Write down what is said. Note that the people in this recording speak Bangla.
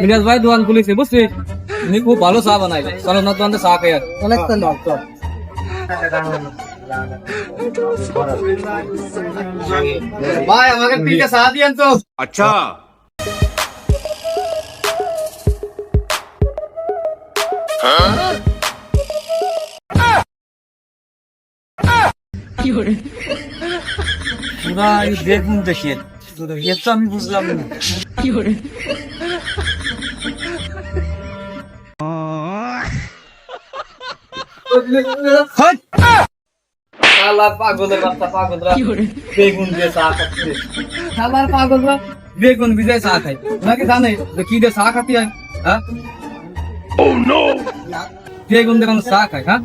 মিরাজ ভাই দোকান খুলেছে বুঝছিস, উনি খুব ভালো চা বানায়। চলো না দোকানে চা খাই। আর অনেক ভাই আমাকে তিনটা চা দিয়েন তো। अच्छा পুরা দেখুন দেখিয়ে তো আমি বুঝলাম না। পাগলের বাচ্চা, পাগলরা বেগুন দিয়ে চা খাচ্ছে। শালার পাগলরা বেগুন ভিজায় চা খায়। ওনাকে জানে যে কি দিয়ে চা খাতে হয়? হ্যাঁ, বেগুন দিয়ে চা খায়। হ্যাঁ,